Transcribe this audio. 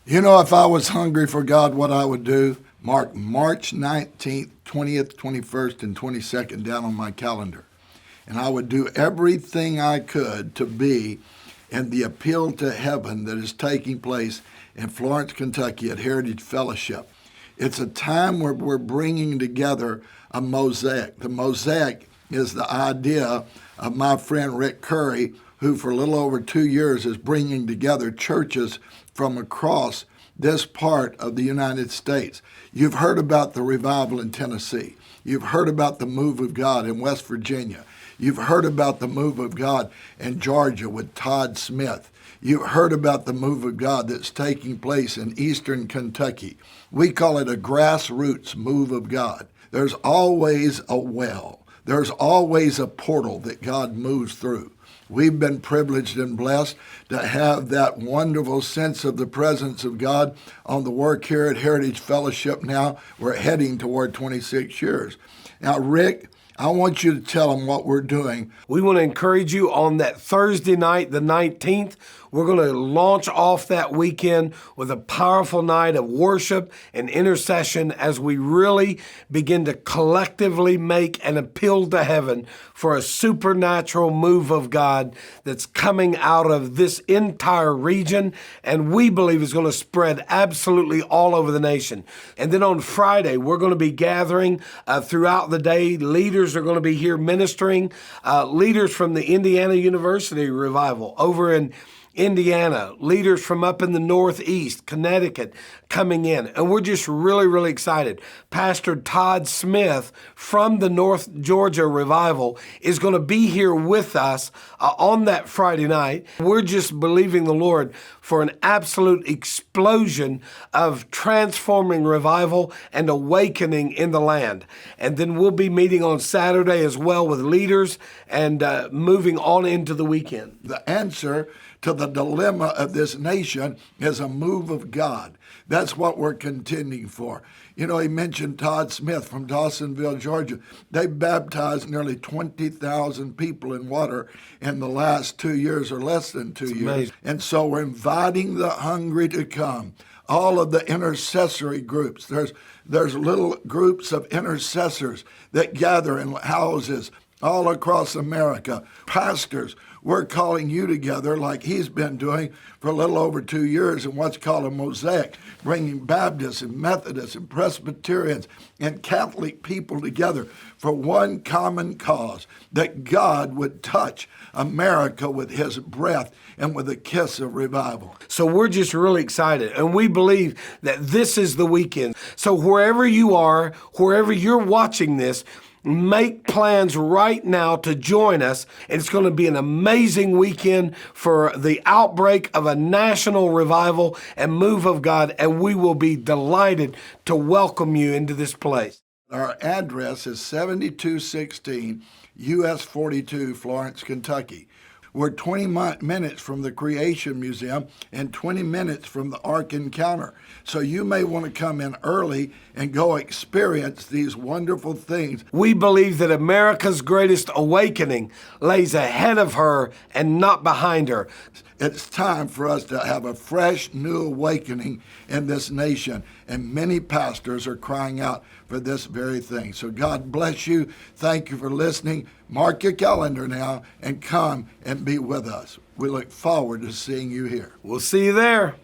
You know, if I was hungry for God, what I would do, mark March 19th, 20th, 21st, and 22nd down on my calendar. And I would do everything I could to be in the appeal to heaven that is taking place in Florence, Kentucky at Heritage Fellowship. It's a time where we're bringing together a mosaic. The mosaic is the idea of my friend Rick Curry, who for a little over 2 years is bringing together churches from across this part of the United States. You've heard about the revival in Tennessee. You've heard about the move of God in West Virginia. You've heard about the move of God in Georgia with Todd Smith. You've heard about the move of God that's taking place in eastern Kentucky. We call it a grassroots move of God. There's always a well. There's always a portal that God moves through. We've been privileged and blessed to have that wonderful sense of the presence of God on the work here at Heritage Fellowship now. We're heading toward 26 years. Now, Rick, I want you to tell them what we're doing. We want to encourage you on that Thursday night, the 19th. We're going to launch off that weekend with a powerful night of worship and intercession as we really begin to collectively make an appeal to heaven for a supernatural move of God that's coming out of this entire region, and we believe is going to spread absolutely all over the nation. And then on Friday, we're going to be gathering throughout the day. Leaders are going to be here ministering. Leaders from the Indiana University Revival over in Indiana, leaders from up in the Northeast, Connecticut, coming in. And we're just really, really excited. Pastor Todd Smith from the North Georgia Revival is going to be here with us on that Friday night. We're just believing the Lord for an absolute explosion of transforming revival and awakening in the land. And then we'll be meeting on Saturday as well with leaders and moving on into the weekend. The answer to the dilemma of this nation is a move of God. That's what we're contending for. You know, he mentioned Todd Smith from Dawsonville, Georgia. They baptized nearly 20,000 people in water in the last 2 years or less than 2 years. Amazing. And so we're inviting the hungry to come. All of the intercessory groups. There's little groups of intercessors that gather in houses all across America. Pastors, we're calling you together like he's been doing for a little over 2 years in what's called a mosaic, bringing Baptists and Methodists and Presbyterians and Catholic people together for one common cause, that God would touch America with his breath and with a kiss of revival. So we're just really excited, and we believe that this is the weekend. So wherever you are, wherever you're watching this, make plans right now to join us. It's going to be an amazing weekend for the outbreak of a national revival and move of God, and we will be delighted to welcome you into this place. Our address is 7216 US 42, Florence, Kentucky. We're 20 minutes from the Creation Museum and 20 minutes from the Ark Encounter. So you may want to come in early and go experience these wonderful things. We believe that America's greatest awakening lays ahead of her and not behind her. It's time for us to have a fresh, new awakening in this nation. And many pastors are crying out for this very thing. So God bless you. Thank you for listening. Mark your calendar now and come and be with us. We look forward to seeing you here. We'll see you there.